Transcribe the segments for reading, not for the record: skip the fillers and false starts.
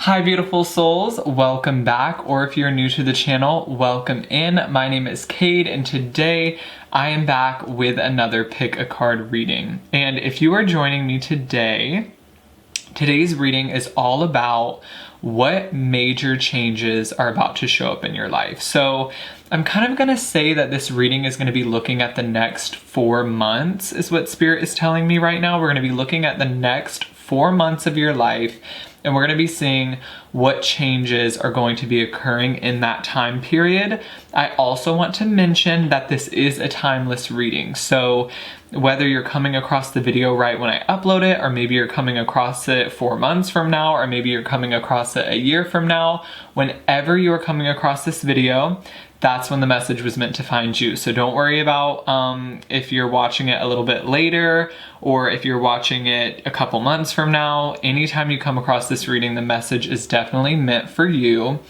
Hi beautiful souls, welcome back, or if you're new to the channel, welcome in. My name is Cade and today I am back with another pick a card reading. And if you are joining me today, today's reading is all about what major changes are about to show up in your life. So I'm kind of gonna say that this reading is gonna be looking at the next 4 months is what Spirit is telling me right now. We're gonna be looking at the next 4 months of your life, and we're going to be seeing what changes are going to be occurring in that time period. I also want to mention that this is a timeless reading. So whether you're coming across the video right when I upload it, or maybe you're coming across it 4 months from now, or maybe you're coming across it a year from now, whenever you are coming across this video, that's when the message was meant to find you. So don't worry about if you're watching it a little bit later, or if you're watching it a couple months from now. Anytime you come across this reading, the message is definitely meant for you.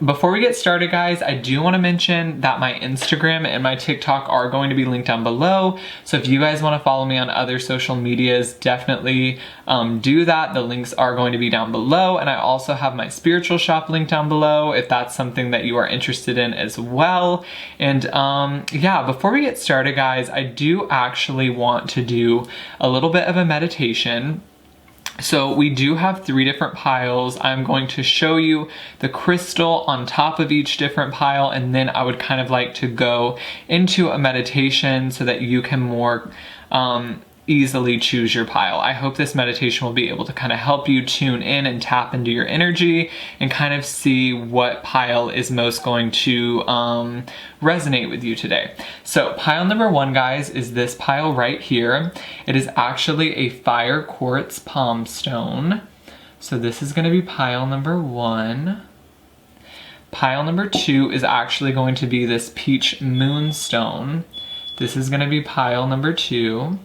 Before we get started, guys, I do want to mention that my Instagram and my TikTok are going to be linked down below. So if you guys want to follow me on other social medias, definitely do that. The links are going to be down below. And I also have my spiritual shop linked down below if that's something that you are interested in as well. And yeah, before we get started, guys, I do actually want to do a little bit of a meditation. So we do have 3 different piles. I'm going to show you the crystal on top of each different pile, and then I would kind of like to go into a meditation so that you can more easily choose your pile. I hope this meditation will be able to kind of help you tune in and tap into your energy and kind of see what pile is most going to resonate with you today. So pile number 1, guys, is this pile right here. It is actually a fire quartz palm stone. So this is going to be pile number 1. Pile number 2 is actually going to be this peach moonstone. This is going to be pile number 2.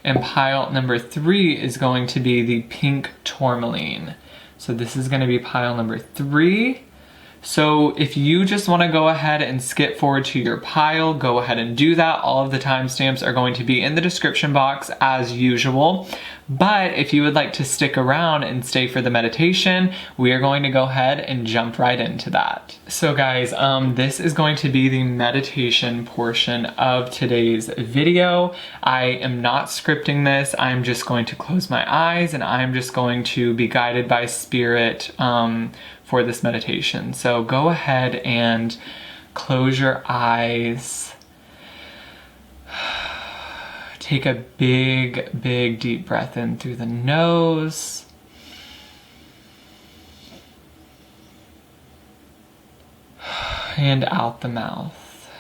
And pile number 3 is going to be the pink tourmaline. So this is going to be pile number 3. So if you just want to go ahead and skip forward to your pile, go ahead and do that. All of the timestamps are going to be in the description box as usual. But if you would like to stick around and stay for the meditation, we are going to go ahead and jump right into that. So guys, this is going to be the meditation portion of today's video. I am not scripting this. I'm just going to close my eyes and I'm just going to be guided by Spirit for this meditation. So go ahead and close your eyes. Take a big, big deep breath in through the nose. And out the mouth.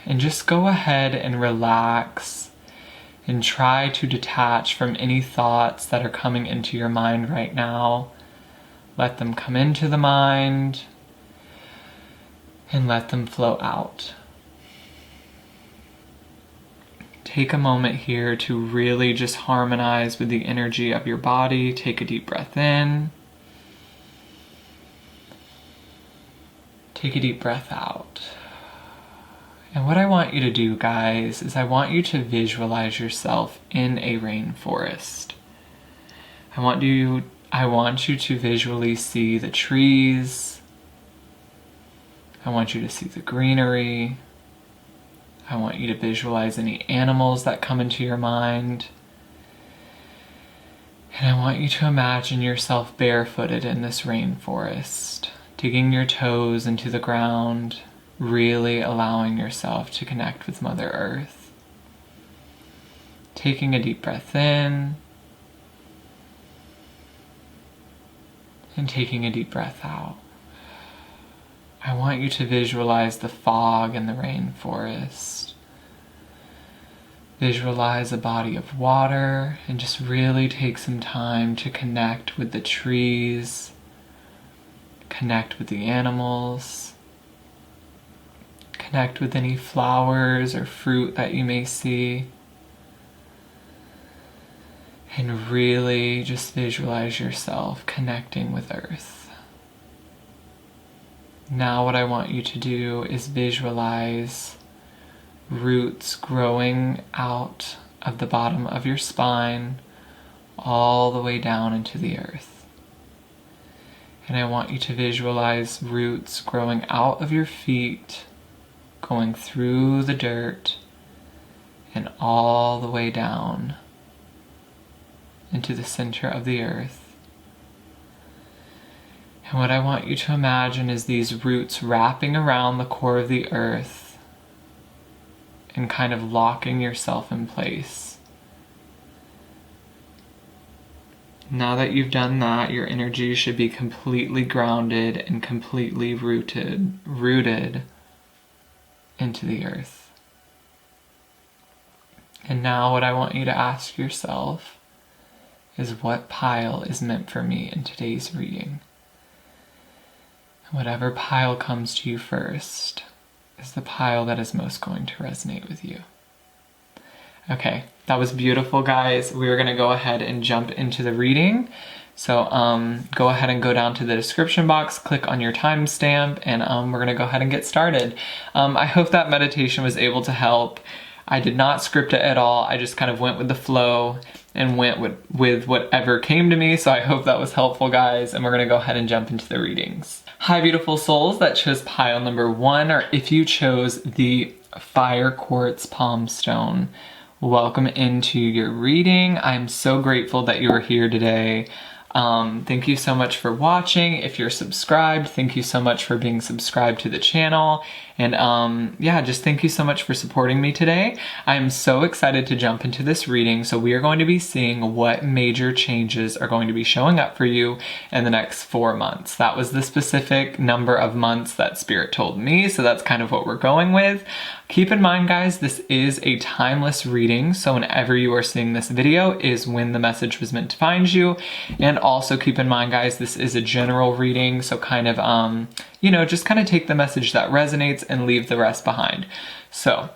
And just go ahead and relax and try to detach from any thoughts that are coming into your mind right now. Let them come into the mind and let them flow out. Take a moment here to really just harmonize with the energy of your body. Take a deep breath in. Take a deep breath out. And what I want you to do, guys, is I want you to visualize yourself in a rainforest. I want you to visually see the trees. I want you to see the greenery. I want you to visualize any animals that come into your mind. And I want you to imagine yourself barefooted in this rainforest, digging your toes into the ground, really allowing yourself to connect with Mother Earth. Taking a deep breath in, and taking a deep breath out. I want you to visualize the fog in the rainforest. Visualize a body of water and just really take some time to connect with the trees, connect with the animals, connect with any flowers or fruit that you may see. And really just visualize yourself connecting with Earth. Now what I want you to do is visualize roots growing out of the bottom of your spine all the way down into the earth. And I want you to visualize roots growing out of your feet, going through the dirt, and all the way down into the center of the earth. And what I want you to imagine is these roots wrapping around the core of the earth and kind of locking yourself in place. Now that you've done that, your energy should be completely grounded and completely rooted into the earth. And now what I want you to ask yourself is, what pile is meant for me in today's reading? Whatever pile comes to you first is the pile that is most going to resonate with you. Okay, that was beautiful, guys. We're going to go ahead and jump into the reading. So go ahead and go down to the description box, click on your timestamp, and we're going to go ahead and get started. I hope that meditation was able to help. I did not script it at all. I just kind of went with the flow and went with whatever came to me. So I hope that was helpful, guys. And we're going to go ahead and jump into the readings. Hi, beautiful souls that chose pile number 1, or if you chose the Fire Quartz Palm Stone, welcome into your reading. I'm so grateful that you are here today. Thank you so much for watching. If you're subscribed, thank you so much for being subscribed to the channel. And yeah, just thank you so much for supporting me today. I'm so excited to jump into this reading. So we are going to be seeing what major changes are going to be showing up for you in the next 4 months. That was the specific number of months that Spirit told me. So that's kind of what we're going with. Keep in mind, guys, this is a timeless reading. So whenever you are seeing this video is when the message was meant to find you. And also keep in mind, guys, this is a general reading. So kind of, you know, just kind of take the message that resonates and leave the rest behind. So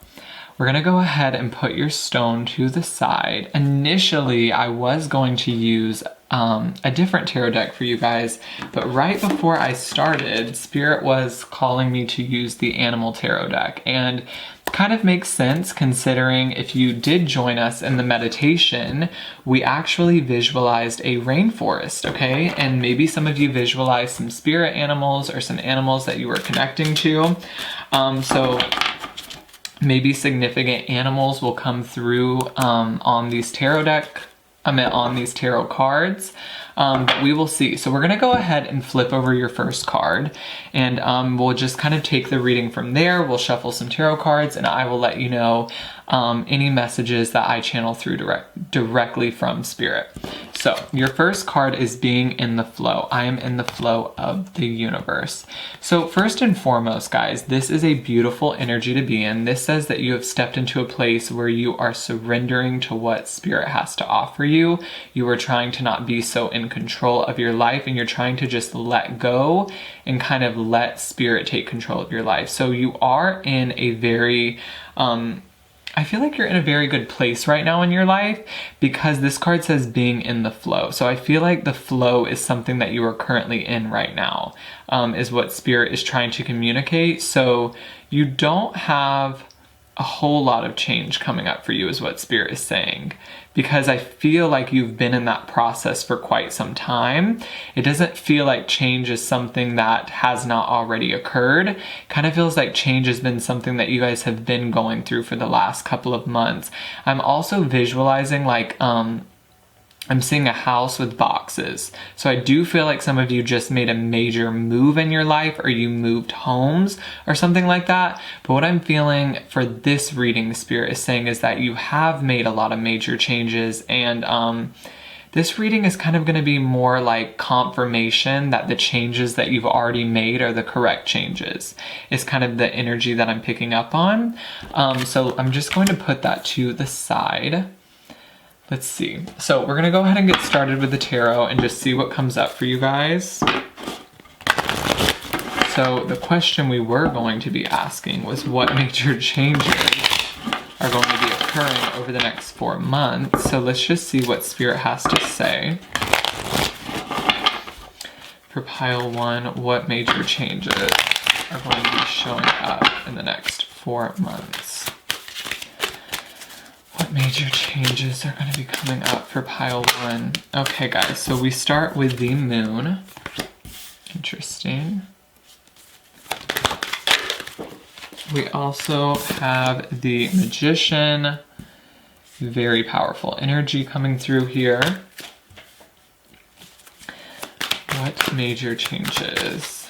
we're going to go ahead and put your stone to the side. Initially, I was going to use a different tarot deck for you guys, but right before I started, Spirit was calling me to use the Animal Tarot deck, and kind of makes sense considering if you did join us in the meditation, we actually visualized a rainforest, okay? And maybe some of you visualized some spirit animals or some animals that you were connecting to. So maybe significant animals will come through on these tarot cards, but we will see. So we're going to go ahead and flip over your first card, and we'll just kind of take the reading from there. We'll shuffle some tarot cards, and I will let you know any messages that I channel through directly from Spirit. So your first card is being in the flow. I am in the flow of the universe. So first and foremost, guys, this is a beautiful energy to be in. This says that you have stepped into a place where you are surrendering to what Spirit has to offer you. You are trying to not be so in control of your life, and you're trying to just let go and kind of let Spirit take control of your life. So you are in a very, I feel like you're in a very good place right now in your life, because this card says being in the flow. So I feel like the flow is something that you are currently in right now, is what Spirit is trying to communicate. So you don't have a whole lot of change coming up for you, is what Spirit is saying, because I feel like you've been in that process for quite some time. It doesn't feel like change is something that has not already occurred. Kind of feels like change has been something that you guys have been going through for the last couple of months. I'm also visualizing like I'm seeing a house with boxes. So I do feel like some of you just made a major move in your life, or you moved homes or something like that. But what I'm feeling for this reading, the Spirit is saying, is that you have made a lot of major changes, and this reading is kind of going to be more like confirmation that the changes that you've already made are the correct changes. It's kind of the energy that I'm picking up on. So I'm just going to put that to the side. Let's see. So we're going to go ahead and get started with the tarot and just see what comes up for you guys. So the question we were going to be asking was, what major changes are going to be occurring over the next 4 months? So let's just see what Spirit has to say. For pile 1, what major changes are going to be showing up in the next 4 months? What What major changes are going to be coming up for pile 1? Okay, guys, so we start with the moon. Interesting. We also have the magician. Very powerful energy coming through here. What major changes?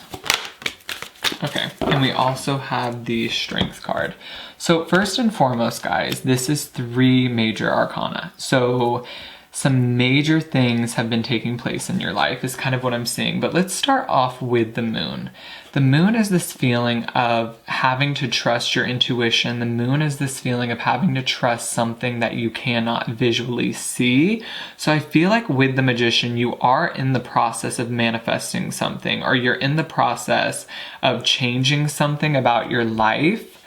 Okay, and we also have the strength card. So first and foremost, guys, this is 3 major arcana. So some major things have been taking place in your life is kind of what I'm seeing. But let's start off with the moon. The moon is this feeling of having to trust your intuition. The moon is this feeling of having to trust something that you cannot visually see. So I feel like with the magician, you are in the process of manifesting something, or you're in the process of changing something about your life,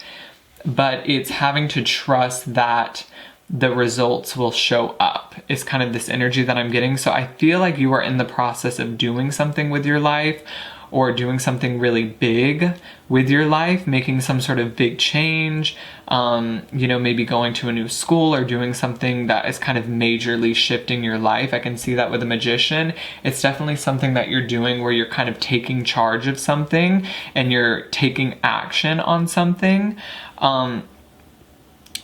but it's having to trust that the results will show up. It's kind of this energy that I'm getting. So I feel like you are in the process of doing something with your life, or doing something really big with your life, making some sort of big change, you know, maybe going to a new school or doing something that is kind of majorly shifting your life. I can see that with a magician. It's definitely something that you're doing where you're kind of taking charge of something and you're taking action on something.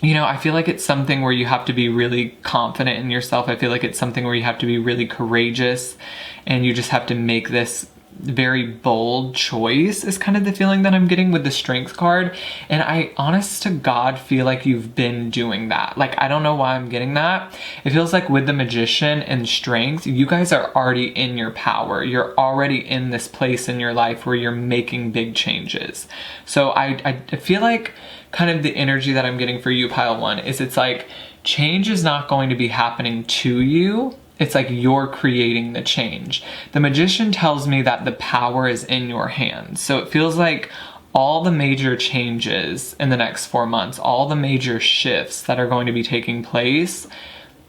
You know, I feel like it's something where you have to be really confident in yourself. I feel like it's something where you have to be really courageous and you just have to make this very bold choice is kind of the feeling that I'm getting with the strength card. And I, honest to God, feel like you've been doing that. Like, I don't know why I'm getting that. It feels like with the magician and strength, you guys are already in your power. You're already in this place in your life where you're making big changes. So I feel like kind of the energy that I'm getting for you, pile 1, is it's like change is not going to be happening to you. It's like you're creating the change. The magician tells me that the power is in your hands. So it feels like all the major changes in the next 4 months, all the major shifts that are going to be taking place,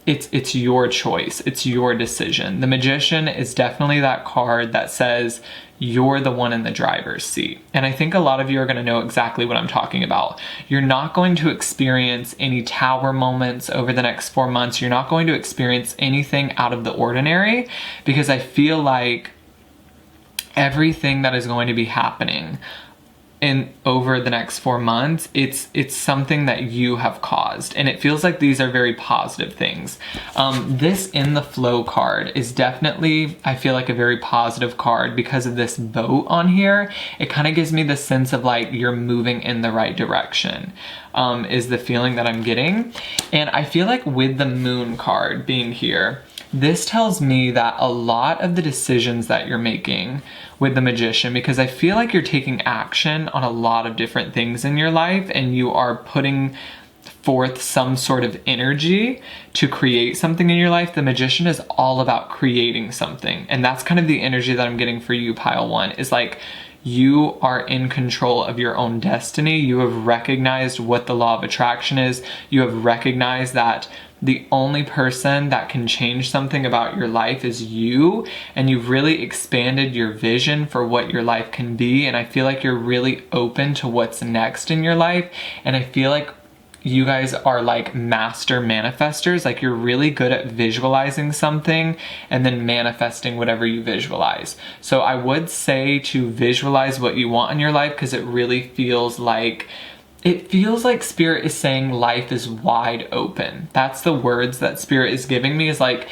it's your choice. It's your decision. The magician is definitely that card that says you're the one in the driver's seat. And I think a lot of you are going to know exactly what I'm talking about. You're not going to experience any tower moments over the next 4 months. You're not going to experience anything out of the ordinary, because I feel like everything that is going to be happening over the next 4 months, it's something that you have caused, and it feels like these are very positive things. This in the flow card is definitely, I feel like, a very positive card because of this boat on here. It kind of gives me the sense of like you're moving in the right direction, is the feeling that I'm getting. And I feel like with the moon card being here, this tells me that a lot of the decisions that you're making with the magician, because I feel like you're taking action on a lot of different things in your life and you are putting forth some sort of energy to create something in your life. The magician is all about creating something. And that's kind of the energy that I'm getting for you, pile 1, is like you are in control of your own destiny. You have recognized what the law of attraction is. You have recognized that the only person that can change something about your life is you, and you've really expanded your vision for what your life can be. And I feel like you're really open to what's next in your life. And I feel like you guys are like master manifestors. Like you're really good at visualizing something and then manifesting whatever you visualize. So I would say to visualize what you want in your life, because it really feels like Spirit is saying life is wide open. That's the words that Spirit is giving me, is like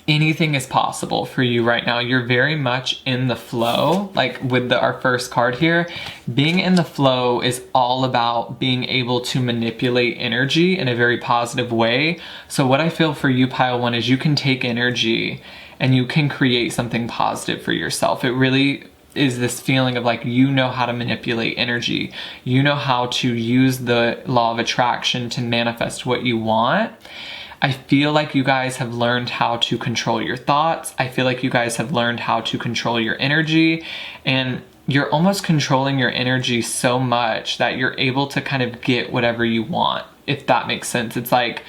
anything is possible for you right now. You're very much in the flow. Like with our first card here, being in the flow is all about being able to manipulate energy in a very positive way. So what I feel for you, pile 1, is you can take energy and you can create something positive for yourself. It really is this feeling of like, you know how to manipulate energy. You know how to use the law of attraction to manifest what you want. I feel like you guys have learned how to control your thoughts. I feel like you guys have learned how to control your energy, and you're almost controlling your energy so much that you're able to kind of get whatever you want, if that makes sense. It's like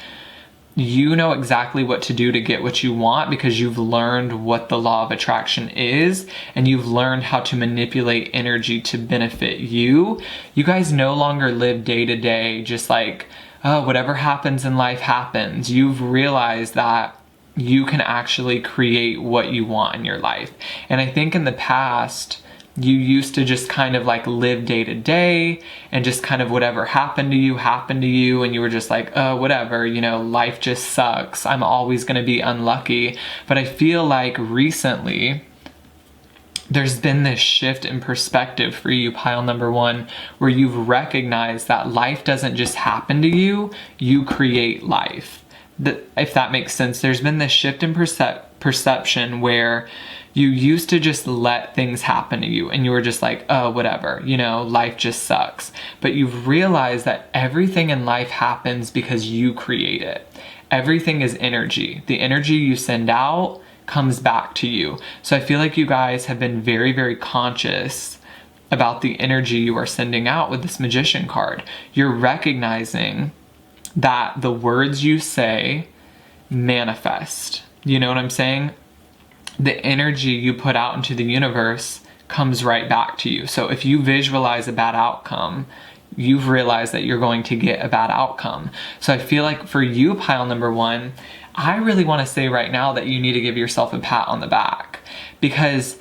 you know exactly what to do to get what you want because you've learned what the law of attraction is, and you've learned how to manipulate energy to benefit you. You guys no longer live day to day just like oh, whatever happens in life happens. You've realized that you can actually create what you want in your life. And I think in the past, you used to just kind of like live day to day and just kind of whatever happened to you, and you were just like, oh, whatever, you know, life just sucks. I'm always going to be unlucky. But I feel like recently there's been this shift in perspective for you, pile number one, where you've recognized that life doesn't just happen to you, you create life. If that makes sense, there's been this shift in perception where you used to just let things happen to you and you were just like, oh, whatever, you know, life just sucks. But you've realized that everything in life happens because you create it. Everything is energy. The energy you send out comes back to you. So I feel like you guys have been very, very conscious about the energy you are sending out with this Magician card. You're recognizing that the words you say manifest. You know what I'm saying? The energy you put out into the universe comes right back to you. So if you visualize a bad outcome, you've realized that you're going to get a bad outcome. So I feel like for you, pile number one, I really want to say right now that you need to give yourself a pat on the back, because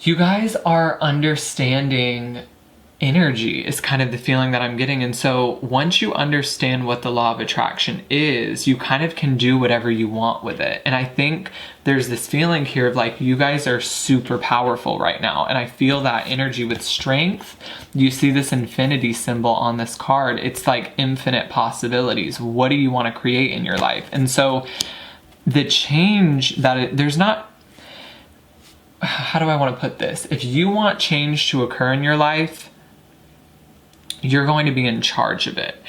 you guys are understanding energy is kind of the feeling that I'm getting. And so once you understand what the law of attraction is, you kind of can do whatever you want with it. And I think there's this feeling here of like, you guys are super powerful right now. And I feel that energy with strength. You see this infinity symbol on this card. It's like infinite possibilities. What do you want to create in your life? And so the change that there's not, how do I want to put this? If you want change to occur in your life, you're going to be in charge of it.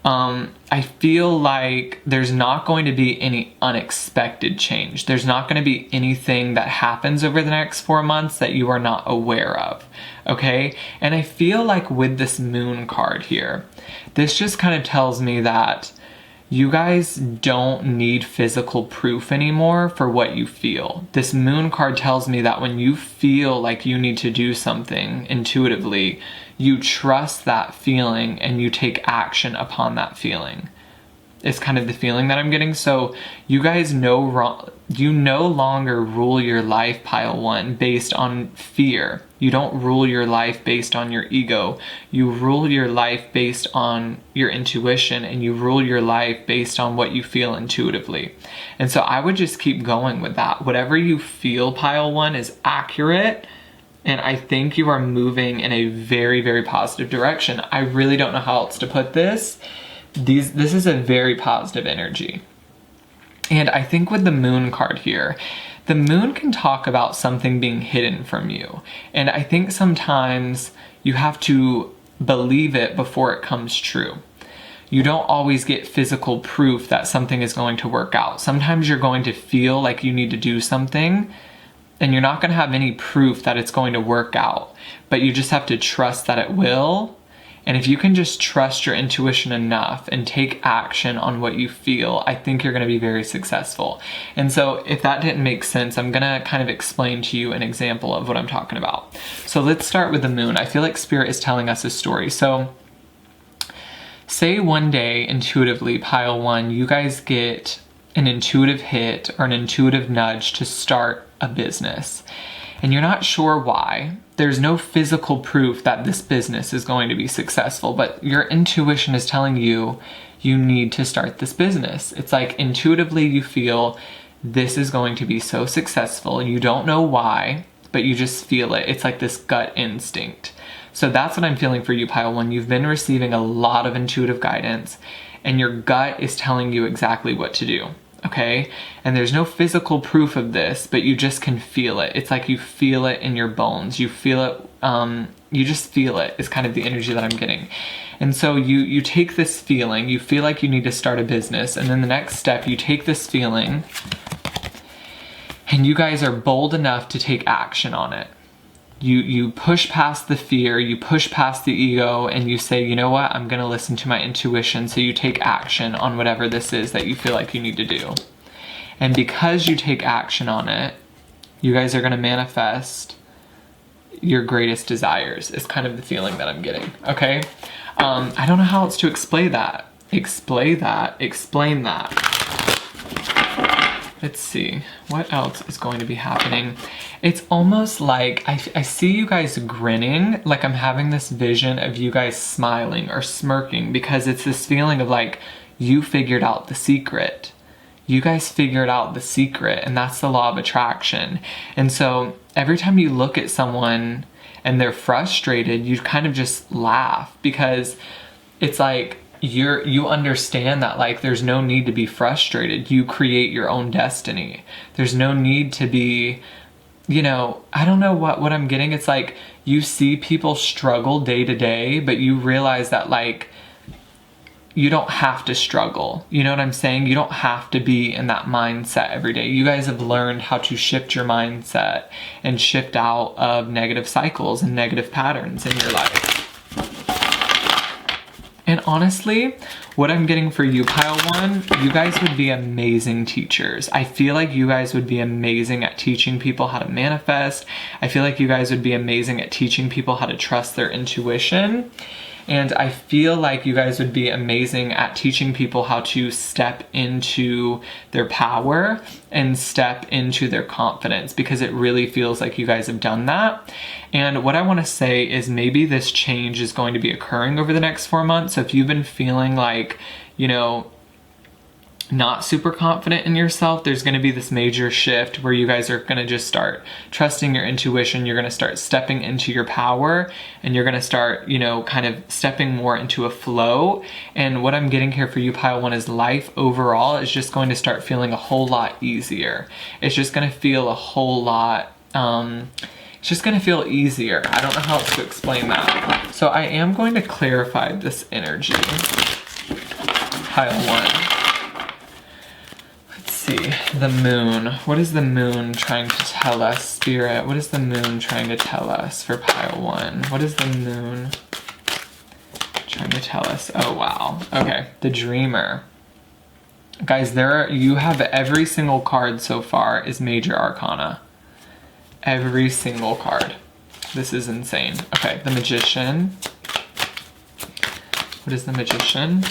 I feel like there's not going to be any unexpected change. There's not going to be anything that happens over the next 4 months that you are not aware of, okay? And I feel like with this Moon card here, this just kind of tells me that you guys don't need physical proof anymore for what you feel. This Moon card tells me that when you feel like you need to do something intuitively, you trust that feeling and you take action upon that feeling. It's kind of the feeling that I'm getting. So you guys you no longer rule your life, pile one, based on fear. You don't rule your life based on your ego. You rule your life based on your intuition, and you rule your life based on what you feel intuitively. And so I would just keep going with that. Whatever you feel, pile one, is accurate. And I think you are moving in a very, very positive direction. I really don't know how else to put this. This is a very positive energy. And I think with the Moon card here, the Moon can talk about something being hidden from you. And I think sometimes you have to believe it before it comes true. You don't always get physical proof that something is going to work out. Sometimes you're going to feel like you need to do something, and you're not going to have any proof that it's going to work out, but you just have to trust that it will. And if you can just trust your intuition enough and take action on what you feel, I think you're going to be very successful. And so if that didn't make sense, I'm going to kind of explain to you an example of what I'm talking about. So let's start with the Moon. I feel like Spirit is telling us a story. So say one day, intuitively, pile one, you guys get an intuitive hit or an intuitive nudge to start a business, and you're not sure why. There's no physical proof that this business is going to be successful, but your intuition is telling you you need to start this business. It's like intuitively you feel this is going to be so successful, and you don't know why, but you just feel it. It's like this gut instinct. So that's what I'm feeling for you, pile one. You've been receiving a lot of intuitive guidance, and your gut is telling you exactly what to do. Okay? And there's no physical proof of this, but you just can feel it. It's like you feel it in your bones. You feel it, you just feel it. It's kind of the energy that I'm getting. And so you take this feeling, you feel like you need to start a business, and then the next step, you take this feeling, and you guys are bold enough to take action on it. You push past the fear, you push past the ego, and you say, you know what, I'm gonna listen to my intuition. So you take action on whatever this is that you feel like you need to do. And because you take action on it, you guys are gonna manifest your greatest desires, is kind of the feeling that I'm getting, okay? I don't know how else to explain that. Explain that. Let's see, what else is going to be happening? It's almost like I see you guys grinning, like I'm having this vision of you guys smiling or smirking, because it's this feeling of like you figured out the secret. You guys figured out the secret, and that's the law of attraction. And so every time you look at someone and they're frustrated, you kind of just laugh, because it's like you understand that like there's no need to be frustrated. You create your own destiny. There's no need to be, you know, I don't know what I'm getting. It's like you see people struggle day to day, but you realize that like you don't have to struggle. You know what I'm saying? You don't have to be in that mindset every day. You guys have learned how to shift your mindset and shift out of negative cycles and negative patterns in your life. And honestly, what I'm getting for you, pile one, you guys would be amazing teachers. I feel like you guys would be amazing at teaching people how to manifest. I feel like you guys would be amazing at teaching people how to trust their intuition. And I feel like you guys would be amazing at teaching people how to step into their power and step into their confidence, because it really feels like you guys have done that. And what I want to say is maybe this change is going to be occurring over the next 4 months. So if you've been feeling like, you know, not super confident in yourself, there's going to be this major shift where you guys are going to just start trusting your intuition. You're going to start stepping into your power, and you're going to start, you know, kind of stepping more into a flow. And what I'm getting here for you, pile one, is life overall is just going to start feeling a whole lot easier. It's just going to feel a whole lot, it's just going to feel easier. I don't know how else to explain that. So I am going to clarify this energy. Pile one. See, the moon. What is the moon trying to tell us, Spirit? What is the moon trying to tell us for pile one? What is the moon trying to tell us? Oh, wow. Okay, the Dreamer. Guys, you have every single card so far is Major Arcana. Every single card. This is insane. Okay, the Magician. What is the Magician?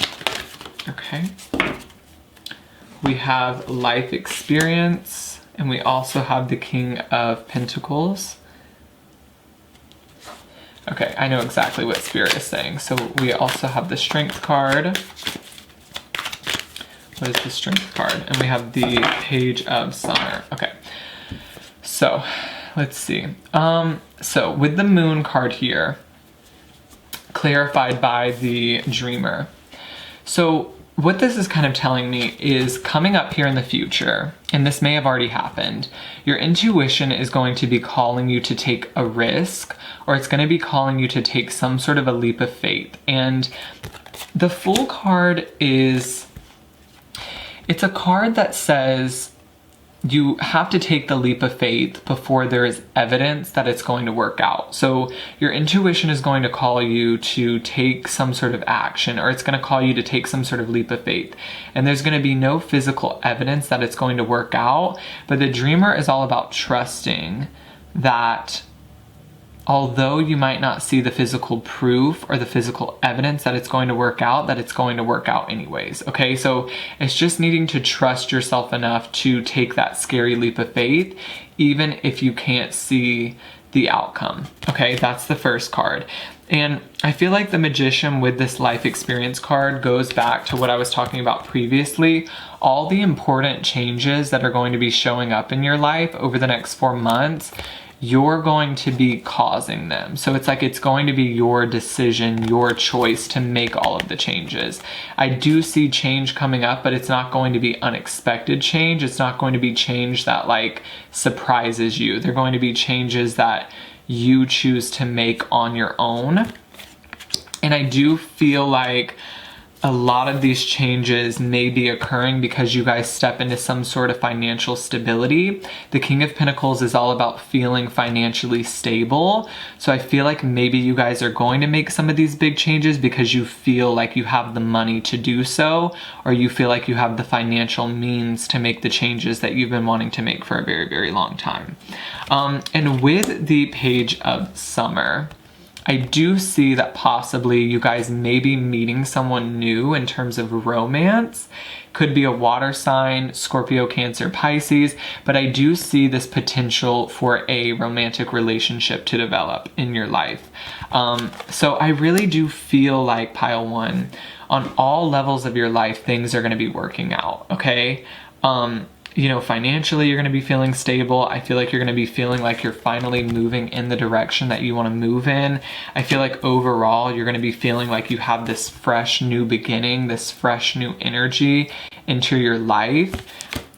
Okay. We have life experience, and we also have the King of Pentacles. Okay, I know exactly what Spirit is saying. So we also have the Strength card. What is the Strength card? And we have the Page of Summer. Okay, so let's see. So with the Moon card here, clarified by the Dreamer. So what this is kind of telling me is coming up here in the future, and this may have already happened, your intuition is going to be calling you to take a risk, or it's going to be calling you to take some sort of a leap of faith. And the Fool card it's a card that says you have to take the leap of faith before there is evidence that it's going to work out. So your intuition is going to call you to take some sort of action, or it's going to call you to take some sort of leap of faith. And there's going to be no physical evidence that it's going to work out, but the Dreamer is all about trusting that although you might not see the physical proof or the physical evidence that it's going to work out, that it's going to work out anyways, okay? So it's just needing to trust yourself enough to take that scary leap of faith, even if you can't see the outcome, okay? That's the first card. And I feel like the Magician with this life experience card goes back to what I was talking about previously. All the important changes that are going to be showing up in your life over the next 4 months, you're going to be causing them. So it's like it's going to be your decision, your choice to make all of the changes. I do see change coming up, but it's not going to be unexpected change. It's not going to be change that like surprises you. They're going to be changes that you choose to make on your own. And I do feel like a lot of these changes may be occurring because you guys step into some sort of financial stability. The King of Pentacles is all about feeling financially stable. So I feel like maybe you guys are going to make some of these big changes because you feel like you have the money to do so, or you feel like you have the financial means to make the changes that you've been wanting to make for a very, very long time. And with the Page of Summer, I do see that possibly you guys may be meeting someone new in terms of romance. Could be a water sign, Scorpio, Cancer, Pisces, but I do see this potential for a romantic relationship to develop in your life. So I really do feel like, pile one, on all levels of your life, things are going to be working out, okay? You know, financially, you're going to be feeling stable. I feel like you're going to be feeling like you're finally moving in the direction that you want to move in. I feel like overall, you're going to be feeling like you have this fresh new beginning, this fresh new energy into your life.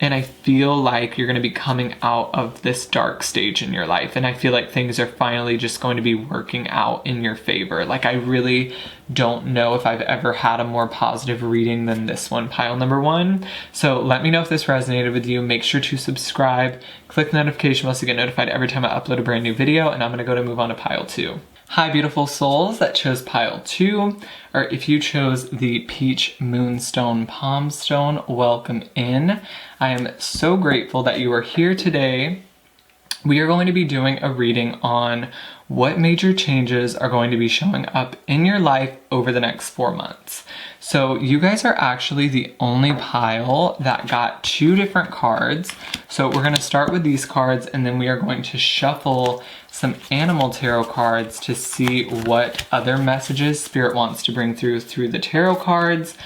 And I feel like you're going to be coming out of this dark stage in your life. And I feel like things are finally just going to be working out in your favor. Like, I really don't know if I've ever had a more positive reading than this one, pile number one. So let me know if this resonated with you. Make sure to subscribe, click the notification bell so you get notified every time I upload a brand new video. And I'm going to go to move on to pile two. Hi, beautiful souls that chose pile two, or if you chose the Peach Moonstone Palm Stone, welcome in. I am so grateful that you are here today. We are going to be doing a reading on what major changes are going to be showing up in your life over the next 4 months. So you guys are actually the only pile that got 2 different cards. So we're going to start with these cards, and then we are going to shuffle some animal tarot cards to see what other messages Spirit wants to bring through the tarot cards.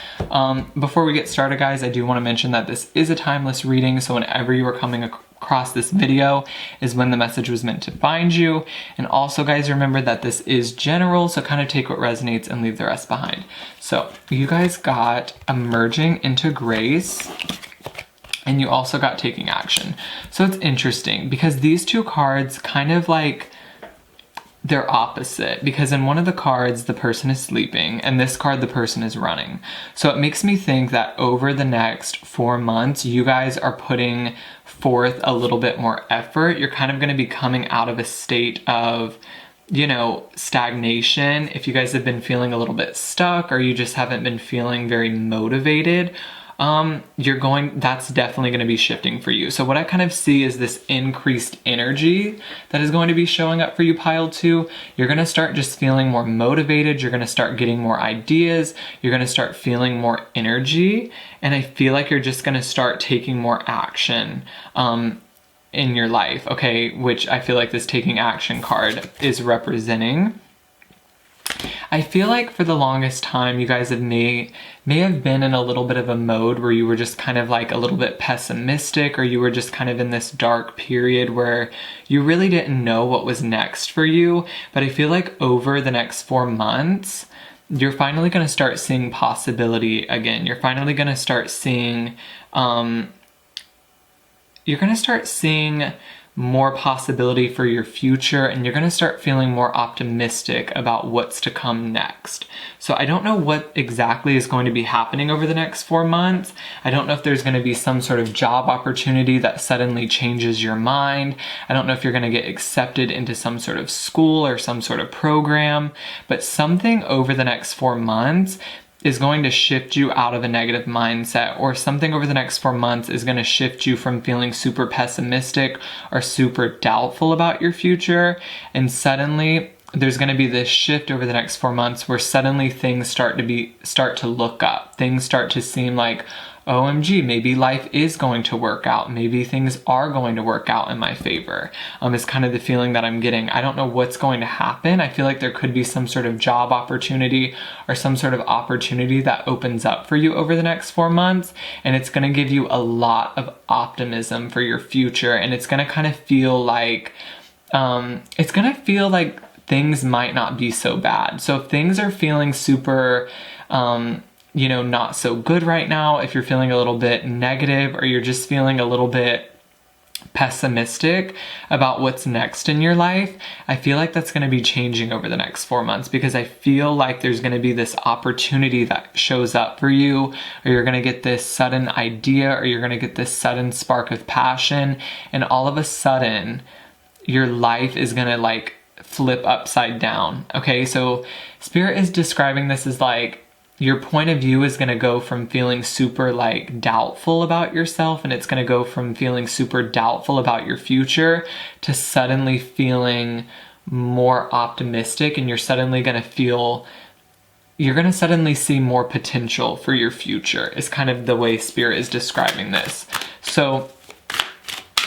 Before we get started, guys, I do want to mention that this is a timeless reading, so whenever you are coming across this video is when the message was meant to find you. And also, guys, remember that this is general, so kind of take what resonates and leave the rest behind. So you guys got Emerging into Grace, and you also got Taking Action. So it's interesting because these 2 cards kind of like, they're opposite, because in one of the cards the person is sleeping, and this card the person is running. So it makes me think that over the next 4 months you guys are putting forth a little bit more effort. You're kind of going to be coming out of a state of, you know, stagnation. If you guys have been feeling a little bit stuck, or you just haven't been feeling very motivated, that's definitely going to be shifting for you. So what I kind of see is this increased energy that is going to be showing up for you, pile two. You're going to start just feeling more motivated. You're going to start getting more ideas. You're going to start feeling more energy. And I feel like you're just going to start taking more action, in your life. Okay. Which I feel like this Taking Action card is representing. I feel like for the longest time you guys may have been in a little bit of a mode where you were just kind of like a little bit pessimistic, or you were just kind of in this dark period where you really didn't know what was next for you. But I feel like over the next 4 months, you're finally going to start seeing possibility again. You're finally going to start seeing, more possibility for your future, and you're going to start feeling more optimistic about what's to come next. So I don't know what exactly is going to be happening over the next 4 months. I don't know if there's going to be some sort of job opportunity that suddenly changes your mind. I don't know if you're going to get accepted into some sort of school or some sort of program, but something over the next 4 months is going to shift you out of a negative mindset, or something over the next 4 months is going to shift you from feeling super pessimistic or super doubtful about your future. And suddenly there's going to be this shift over the next 4 months where suddenly things start to look up. Things start to seem like, OMG, maybe life is going to work out. Maybe things are going to work out in my favor. Is kind of the feeling that I'm getting. I don't know what's going to happen. I feel like there could be some sort of job opportunity or some sort of opportunity that opens up for you over the next 4 months. And it's going to give you a lot of optimism for your future. And it's going to kind of feel like, things might not be so bad. So if things are feeling super, not so good right now, if you're feeling a little bit negative, or you're just feeling a little bit pessimistic about what's next in your life, I feel like that's going to be changing over the next 4 months, because I feel like there's going to be this opportunity that shows up for you, or you're going to get this sudden idea, or you're going to get this sudden spark of passion, and all of a sudden your life is going to like flip upside down. Okay, so Spirit is describing this as like, your point of view is going to go from feeling super like doubtful about yourself, and it's going to go from feeling super doubtful about your future to suddenly feeling more optimistic, and you're suddenly going to feel, you're going to suddenly see more potential for your future, is kind of the way Spirit is describing this. So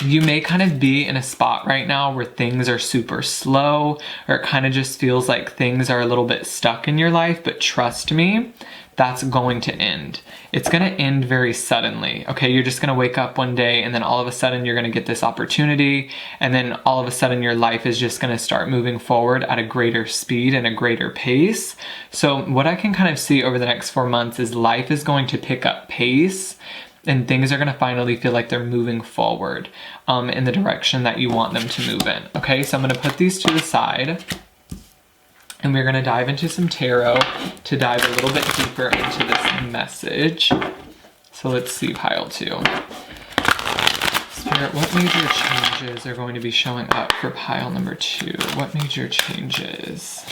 you may kind of be in a spot right now where things are super slow, or it kind of just feels like things are a little bit stuck in your life, but trust me, that's going to end. It's going to end very suddenly, okay? You're just going to wake up one day and then all of a sudden you're going to get this opportunity, and then all of a sudden your life is just going to start moving forward at a greater speed and a greater pace. So what I can kind of see over the next 4 months is life is going to pick up pace, and things are going to finally feel like they're moving forward in the direction that you want them to move in. Okay, so I'm going to put these to the side, and we're going to dive into some tarot to dive a little bit deeper into this message. So let's see, pile 2. Spirit, what major changes are going to be showing up for pile number 2? What major changes?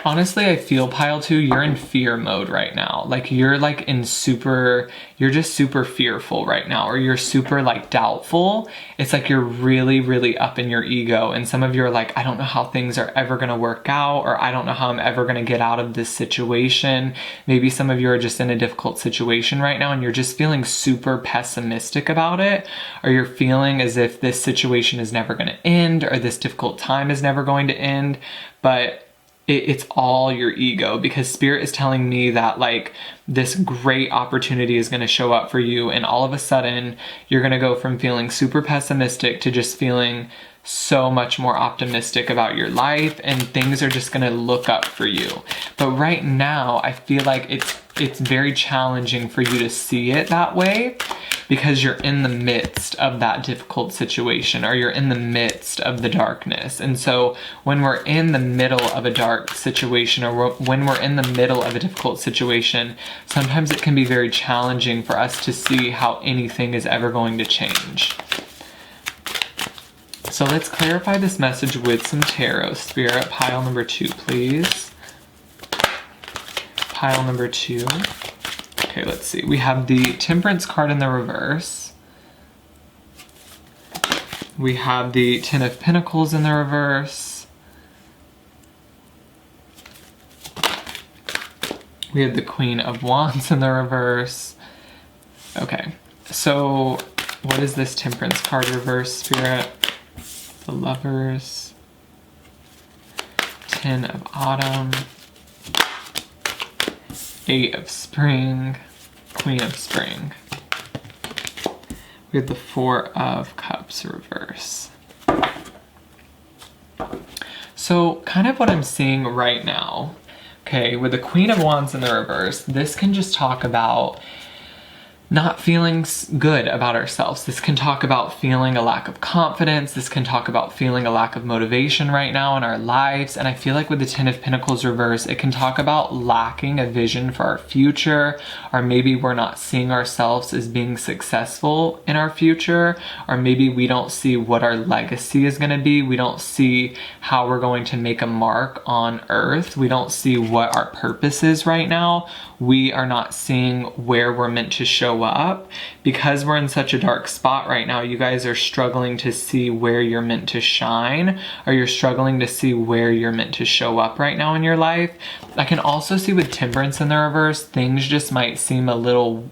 Honestly, I feel pile 2, you're in fear mode right now. Like you're like in you're just super fearful right now, or you're super like doubtful. It's like you're really, really up in your ego. And some of you are like, I don't know how things are ever gonna work out, or I don't know how I'm ever gonna get out of this situation. Maybe some of you are just in a difficult situation right now and you're just feeling super pessimistic about it, or you're feeling as if this situation is never gonna end, or this difficult time is never going to end. But it's all your ego, because Spirit is telling me that like this great opportunity is going to show up for you, and all of a sudden you're going to go from feeling super pessimistic to just feeling so much more optimistic about your life, and things are just going to look up for you. But right now I feel like it's very challenging for you to see it that way, because you're in the midst of that difficult situation, or you're in the midst of the darkness. And so when we're in the middle of a dark situation, or when we're in the middle of a difficult situation, sometimes it can be very challenging for us to see how anything is ever going to change. So let's clarify this message with some tarot. Spirit, pile number 2, please. Pile number 2. Okay, let's see. We have the Temperance card in the reverse. We have the Ten of Pentacles in the reverse. We have the Queen of Wands in the reverse. Okay, so what is this Temperance card reverse, Spirit? The Lovers. Ten of Autumn. 8 of Spring, Queen of Spring. We have the 4 of Cups reverse. So kind of what I'm seeing right now, okay, with the Queen of Wands in the reverse, this can just talk about not feeling good about ourselves. This can talk about feeling a lack of confidence. This can talk about feeling a lack of motivation right now in our lives. And I feel like with the Ten of Pentacles reverse, it can talk about lacking a vision for our future, or maybe we're not seeing ourselves as being successful in our future, or maybe we don't see what our legacy is going to be. We don't see how we're going to make a mark on earth. We don't see what our purpose is right now. We are not seeing where we're meant to show up. Because we're in such a dark spot right now, you guys are struggling to see where you're meant to shine, or you're struggling to see where you're meant to show up right now in your life. I can also see with Temperance in the reverse, things just might seem a little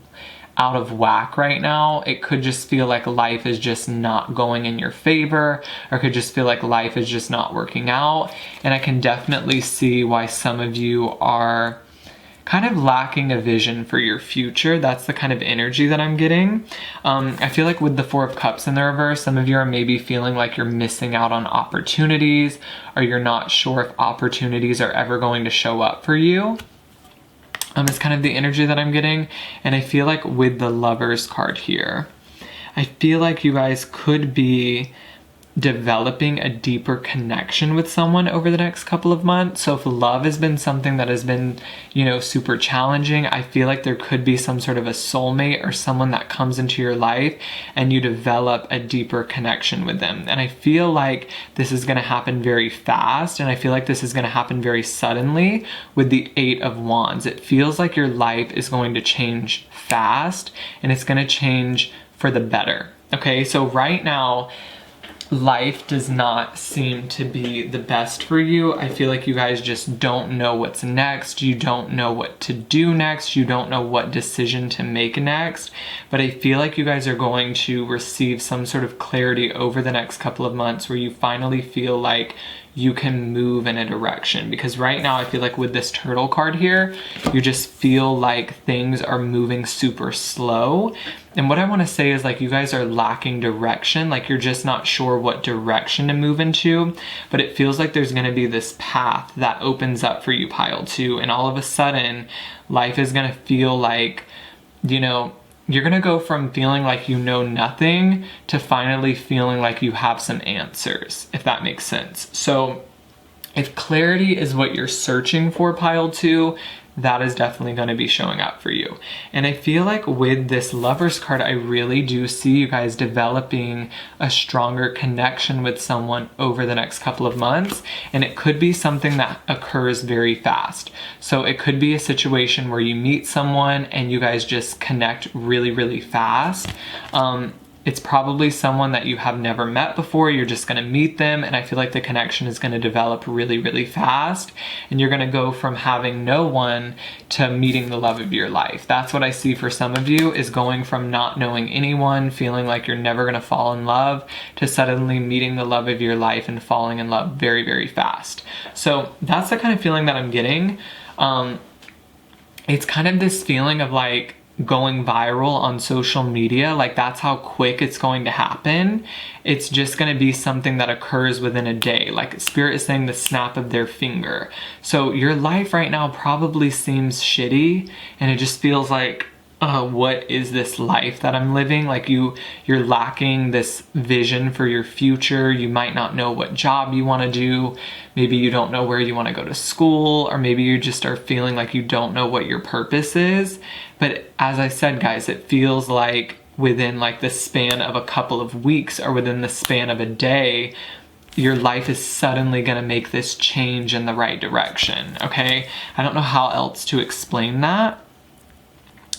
out of whack right now. It could just feel like life is just not going in your favor, or it could just feel like life is just not working out. And I can definitely see why some of you are kind of lacking a vision for your future. That's the kind of energy that I'm getting. I feel like with the 4 of Cups in the reverse, some of you are maybe feeling like you're missing out on opportunities, or you're not sure if opportunities are ever going to show up for you. It's kind of the energy that I'm getting. And I feel like with the Lovers card here, I feel like you guys could be developing a deeper connection with someone over the next couple of months. So if love has been something that has been, you know, super challenging, I feel like there could be some sort of a soulmate or someone that comes into your life and you develop a deeper connection with them. And I feel like this is going to happen very fast, and I feel like this is going to happen very suddenly with the 8 of Wands. It feels like your life is going to change fast, and it's going to change for the better. Okay, so right now, life does not seem to be the best for you. I feel like you guys just don't know what's next. You don't know what to do next. You don't know what decision to make next. But I feel like you guys are going to receive some sort of clarity over the next couple of months where you finally feel like you can move in a direction. Because right now I feel like with this turtle card here, you just feel like things are moving super slow. And what I want to say is like you guys are lacking direction, like you're just not sure what direction to move into, but it feels like there's going to be this path that opens up for you, pile 2, and all of a sudden life is going to feel like, you know, you're going to go from feeling like you know nothing to finally feeling like you have some answers, if that makes sense. So if clarity is what you're searching for, pile 2, that is definitely going to be showing up for you. And I feel like with this Lovers card, I really do see you guys developing a stronger connection with someone over the next couple of months. And it could be something that occurs very fast. So it could be a situation where you meet someone and you guys just connect really, really fast. It's probably someone that you have never met before. You're just going to meet them, and I feel like the connection is going to develop really, really fast, and you're going to go from having no one to meeting the love of your life. That's what I see for some of you, is going from not knowing anyone, feeling like you're never going to fall in love, to suddenly meeting the love of your life and falling in love very, very fast. So that's the kind of feeling that I'm getting. It's kind of this feeling of like going viral on social media. Like that's how quick it's going to happen. It's just going to be something that occurs within a day. Like Spirit is saying the snap of their finger. So your life right now probably seems shitty, and it just feels like, what is this life that I'm living? Like you're lacking this vision for your future. You might not know what job you want to do. Maybe you don't know where you want to go to school, or maybe you just are feeling like you don't know what your purpose is. But as I said, guys, it feels like within like the span of a couple of weeks, or within the span of a day, your life is suddenly going to make this change in the right direction. Okay? I don't know how else to explain that.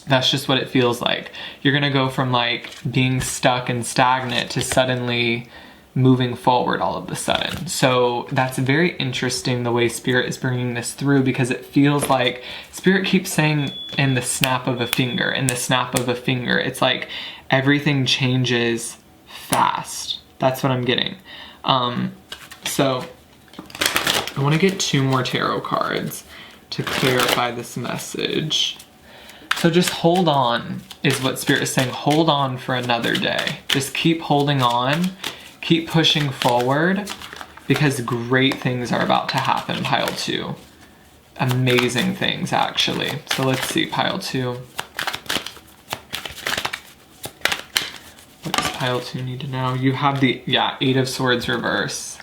That's just what it feels like. You're going to go from like being stuck and stagnant to suddenly moving forward all of a sudden. So that's very interesting the way Spirit is bringing this through, because it feels like Spirit keeps saying in the snap of a finger, in the snap of a finger. It's like everything changes fast. That's what I'm getting. So I want to get 2 more tarot cards to clarify this message. So just hold on is what Spirit is saying. Hold on for another day. Just keep holding on. Keep pushing forward, because great things are about to happen, pile 2. Amazing things, actually. So let's see, pile 2. What does pile 2 need to know? You have the, 8 of Swords reverse.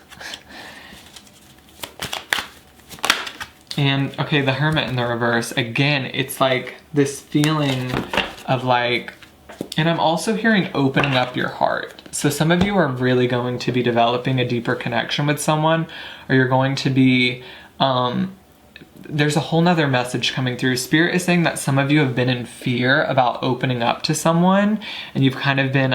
And, okay, the Hermit in the reverse. Again, it's like this feeling of like, and I'm also hearing opening up your heart. So some of you are really going to be developing a deeper connection with someone, or you're going to be, there's a whole nother message coming through. Spirit is saying that some of you have been in fear about opening up to someone, and you've kind of been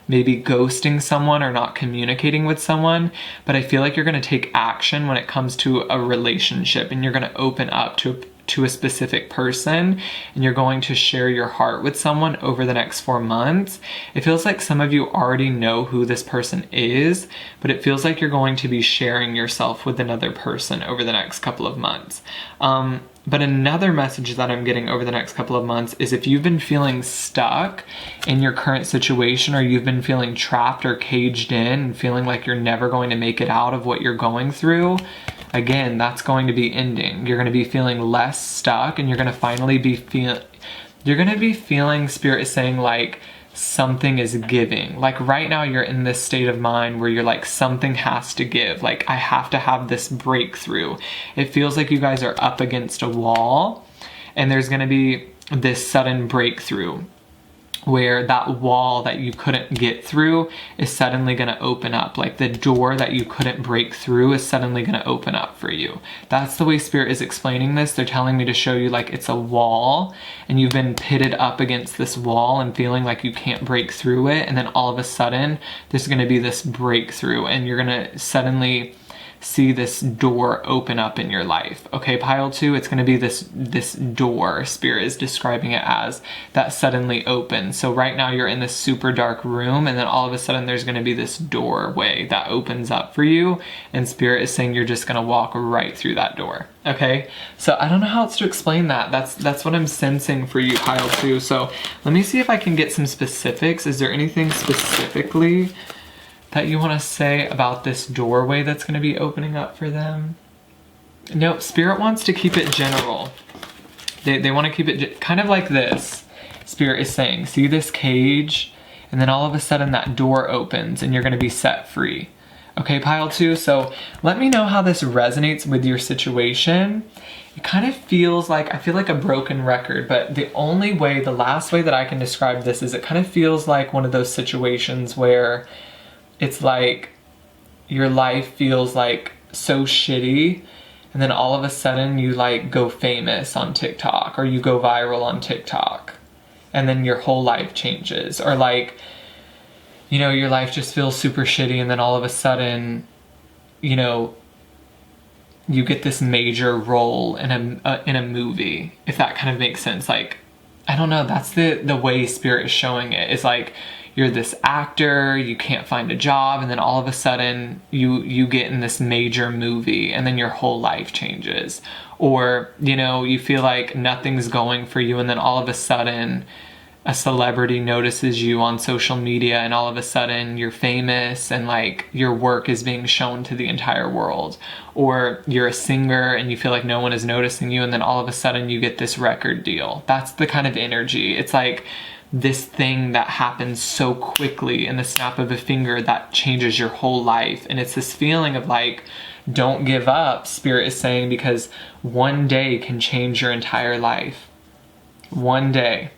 maybe ghosting someone or not communicating with someone. But I feel like you're going to take action when it comes to a relationship, and you're going to open up to a specific person, and you're going to share your heart with someone over the next 4 months. It feels like some of you already know who this person is, but it feels like you're going to be sharing yourself with another person over the next couple of months. But another message that I'm getting over the next couple of months is if you've been feeling stuck in your current situation, or you've been feeling trapped or caged in and feeling like you're never going to make it out of what you're going through, again, that's going to be ending. You're going to be feeling less stuck, and you're going to finally be feeling, Spirit is saying, like something is giving. Like right now you're in this state of mind where you're like, something has to give. Like I have to have this breakthrough. It feels like you guys are up against a wall, and there's going to be this sudden breakthrough. where that wall that you couldn't get through is suddenly going to open up. Like the door that you couldn't break through is suddenly going to open up for you. That's the way Spirit is explaining this. They're telling me to show you like it's a wall and you've been pitted up against this wall and feeling like you can't break through it. And then all of a sudden there's going to be this breakthrough and you're going to suddenly see this door open up in your life. Okay, pile 2, it's going to be this door, Spirit is describing it as, that suddenly opens. So right now you're in this super dark room and then all of a sudden there's going to be this doorway that opens up for you and Spirit is saying you're just going to walk right through that door. Okay, so I don't know how else to explain that. That's what I'm sensing for you, pile 2. So let me see if I can get some specifics. Is there anything specifically that you want to say about this doorway that's going to be opening up for them? No, Spirit wants to keep it general. They want to keep it kind of like this. Spirit is saying, see this cage? And then all of a sudden that door opens and you're going to be set free. Okay, pile 2, so let me know how this resonates with your situation. It kind of feels like, I feel like a broken record, but the last way that I can describe this is it kind of feels like one of those situations where it's like your life feels like so shitty and then all of a sudden you like go famous on TikTok or you go viral on TikTok and then your whole life changes, or like, you know, your life just feels super shitty and then all of a sudden, you know, you get this major role in a movie, if that kind of makes sense. Like, I don't know, that's the way Spirit is showing it. It's like you're this actor, you can't find a job, and then all of a sudden you get in this major movie and then your whole life changes. Or, you know, you feel like nothing's going for you and then all of a sudden a celebrity notices you on social media and all of a sudden you're famous and like your work is being shown to the entire world. Or you're a singer and you feel like no one is noticing you and then all of a sudden you get this record deal. That's the kind of energy. It's like this thing that happens so quickly in the snap of a finger that changes your whole life. And it's this feeling of like, don't give up, Spirit is saying, because one day can change your entire life. One day.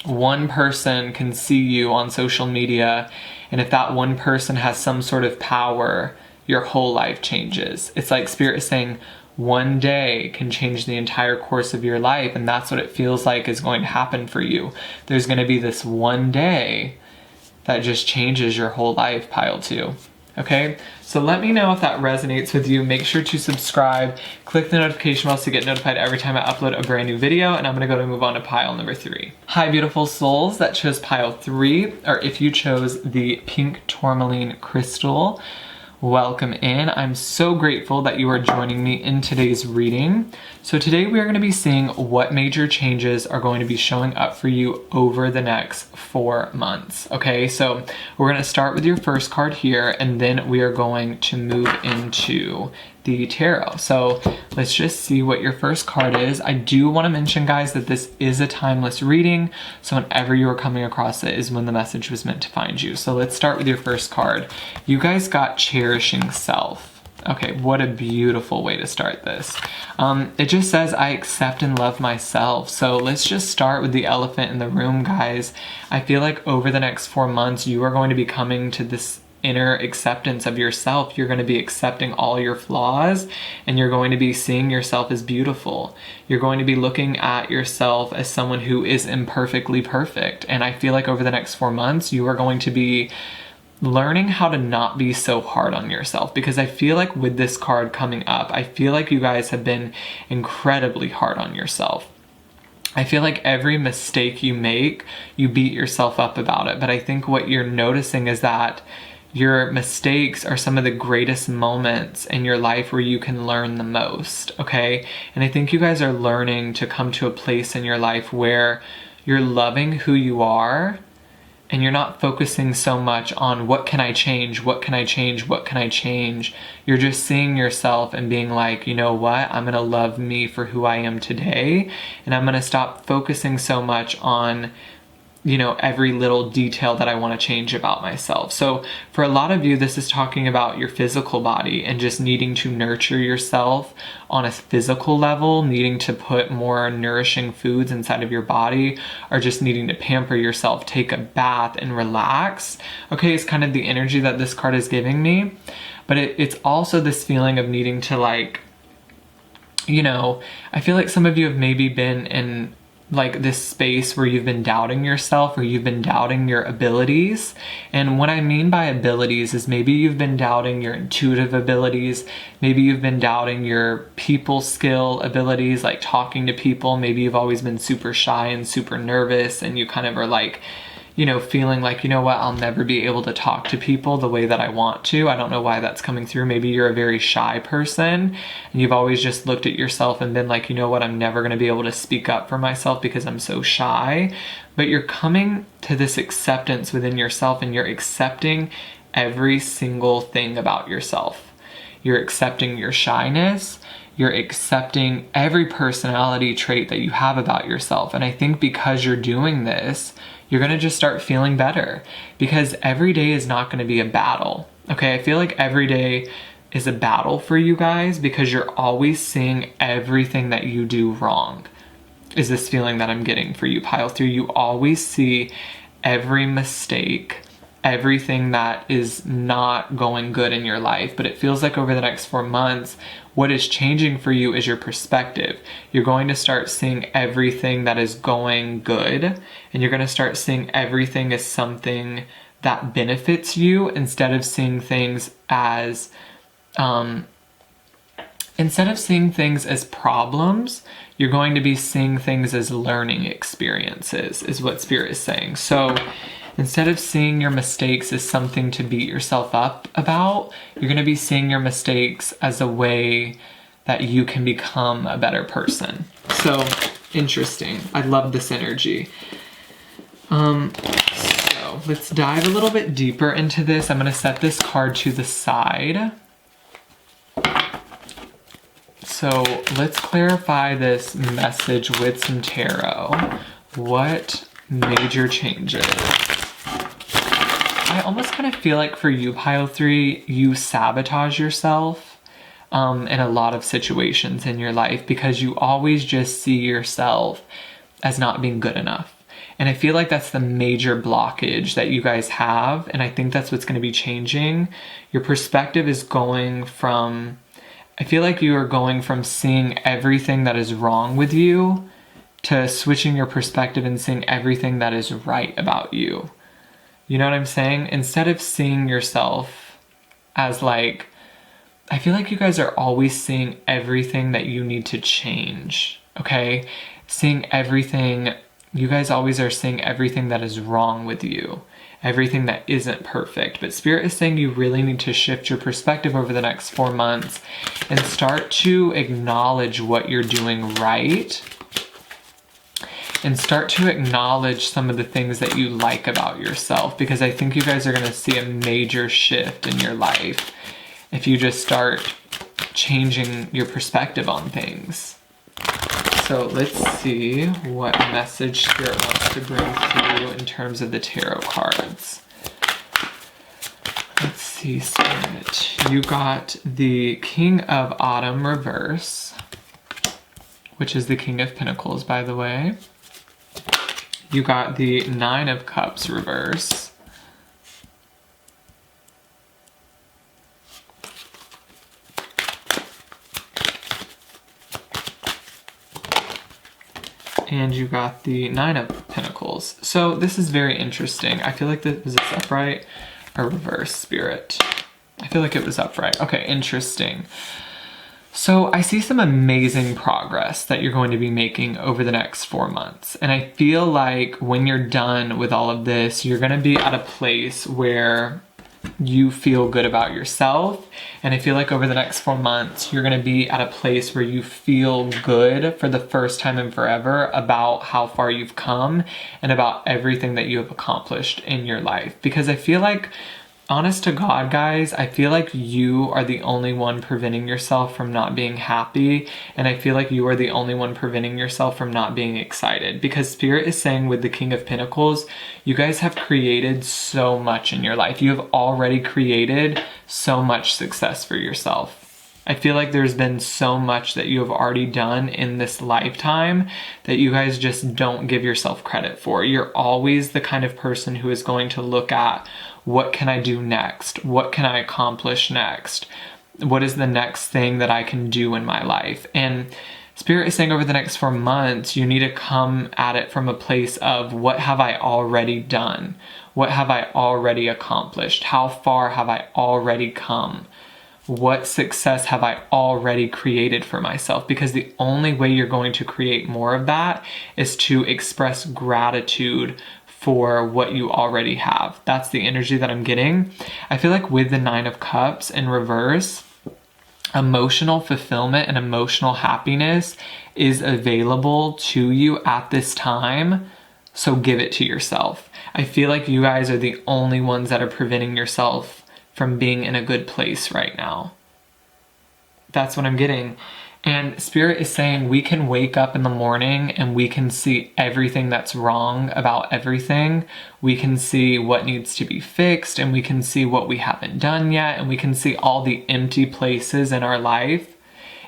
One person can see you on social media, and if that one person has some sort of power, your whole life changes. It's like Spirit is saying, one day can change the entire course of your life, and that's what it feels like is going to happen for you. There's going to be this one day that just changes your whole life, pile 2. Okay, so let me know if that resonates with you. Make sure to subscribe, click the notification bell to get notified every time I upload a brand new video, and I'm gonna go to move on to pile number 3. Hi, beautiful souls that chose pile 3, or if you chose the pink tourmaline crystal, welcome in. I'm so grateful that you are joining me in today's reading. So today we are going to be seeing what major changes are going to be showing up for you over the next 4 months. Okay, so we're going to start with your first card here, and then we are going to move into the tarot. So let's just see what your first card is. I do want to mention, guys, that this is a timeless reading, so whenever you are coming across it is when the message was meant to find you. So let's start with your first card. You guys got cherishing self. Okay, what a beautiful way to start this. It just says, I accept and love myself. So let's just start with the elephant in the room, guys. I feel like over the next 4 months, you are going to be coming to this inner acceptance of yourself. You're going to be accepting all your flaws, and you're going to be seeing yourself as beautiful. You're going to be looking at yourself as someone who is imperfectly perfect. And I feel like over the next 4 months, you are going to be learning how to not be so hard on yourself, because I feel like with this card coming up, I feel like you guys have been incredibly hard on yourself. I feel like every mistake you make, you beat yourself up about it. But I think what you're noticing is that your mistakes are some of the greatest moments in your life where you can learn the most, okay? And I think you guys are learning to come to a place in your life where you're loving who you are, and you're not focusing so much on what can I change, what can I change, what can I change. You're just seeing yourself and being like, you know what, I'm gonna love me for who I am today, and I'm gonna stop focusing so much on you know, every little detail that I want to change about myself. So for a lot of you, this is talking about your physical body and just needing to nurture yourself on a physical level, needing to put more nourishing foods inside of your body, or just needing to pamper yourself, take a bath and relax. Okay, it's kind of the energy that this card is giving me. But it's also this feeling of needing to, like, you know, I feel like some of you have maybe been in like this space where you've been doubting yourself or you've been doubting your abilities. And what I mean by abilities is maybe you've been doubting your intuitive abilities. Maybe you've been doubting your people skill abilities, like talking to people. Maybe you've always been super shy and super nervous, and you kind of are like, you know, feeling like, you know what, I'll never be able to talk to people the way that I want to. I don't know why that's coming through. Maybe you're a very shy person and you've always just looked at yourself and been like, you know what, I'm never going to be able to speak up for myself because I'm so shy. But you're coming to this acceptance within yourself, and you're accepting every single thing about yourself. You're accepting your shyness. You're accepting every personality trait that you have about yourself. And I think because you're doing this, you're going to just start feeling better, because every day is not going to be a battle. Okay, I feel like every day is a battle for you guys because you're always seeing everything that you do wrong. Is this feeling that I'm getting for you, pile 3? You always see every mistake, everything that is not going good in your life. But it feels like over the next 4 months, what is changing for you is your perspective. You're going to start seeing everything that is going good, and you're going to start seeing everything as something that benefits you, instead of seeing things as problems. You're going to be seeing things as learning experiences, is what Spirit is saying. So instead of seeing your mistakes as something to beat yourself up about, you're going to be seeing your mistakes as a way that you can become a better person. So interesting. I love this energy. So let's dive a little bit deeper into this. I'm going to set this card to the side. So let's clarify this message with some tarot. What major changes? I almost kind of feel like for you, pile 3, you sabotage yourself in a lot of situations in your life because you always just see yourself as not being good enough. And I feel like that's the major blockage that you guys have. And I think that's what's going to be changing. Your perspective is going from, I feel like you are going from seeing everything that is wrong with you to switching your perspective and seeing everything that is right about you. You know what I'm saying? Instead of seeing yourself as like, I feel like you guys are always seeing everything that you need to change, okay? Seeing everything, you guys always are seeing everything that is wrong with you, everything that isn't perfect. But Spirit is saying you really need to shift your perspective over the next 4 months and start to acknowledge what you're doing right, and start to acknowledge some of the things that you like about yourself, because I think you guys are going to see a major shift in your life if you just start changing your perspective on things. So let's see what message Spirit wants to bring through in terms of the tarot cards. Let's see, Spirit. You got the King of Autumn reverse, which is the King of Pentacles, by the way. You got the Nine of Cups reverse. And you got the Nine of Pentacles. So this is very interesting. I feel like was this upright or reverse, Spirit? I feel like it was upright. Okay, interesting. So I see some amazing progress that you're going to be making over the next 4 months. And I feel like when you're done with all of this, you're going to be at a place where you feel good about yourself. And I feel like over the next 4 months, you're going to be at a place where you feel good for the first time in forever about how far you've come and about everything that you have accomplished in your life. Because I feel like honest to God, guys, I feel like you are the only one preventing yourself from not being happy. And I feel like you are the only one preventing yourself from not being excited. Because Spirit is saying with the King of Pentacles, you guys have created so much in your life. You have already created so much success for yourself. I feel like there's been so much that you have already done in this lifetime that you guys just don't give yourself credit for. You're always the kind of person who is going to look at, what can I do next? What can I accomplish next? What is the next thing that I can do in my life? And Spirit is saying over the next 4 months, you need to come at it from a place of, what have I already done? What have I already accomplished? How far have I already come? What success have I already created for myself? Because the only way you're going to create more of that is to express gratitude for what you already have. That's the energy that I'm getting. I feel like with the 9 of Cups in reverse, emotional fulfillment and emotional happiness is available to you at this time. So give it to yourself. I feel like you guys are the only ones that are preventing yourself from being in a good place right now. That's what I'm getting. And Spirit is saying we can wake up in the morning and we can see everything that's wrong about everything. We can see what needs to be fixed, and we can see what we haven't done yet, and we can see all the empty places in our life.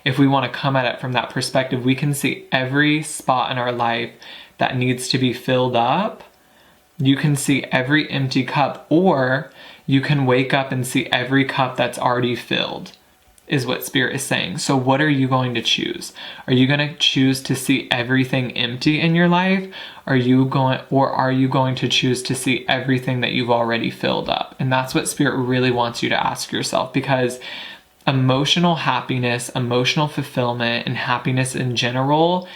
If we want to come at it from that perspective, we can see every spot in our life that needs to be filled up. You can see every empty cup, or you can wake up and see every cup that's already filled, is what Spirit is saying. So what are you going to choose? Are you going to choose to see everything empty in your life? Are you going to choose to see everything that you've already filled up? And that's what Spirit really wants you to ask yourself, because emotional happiness, emotional fulfillment, and happiness in general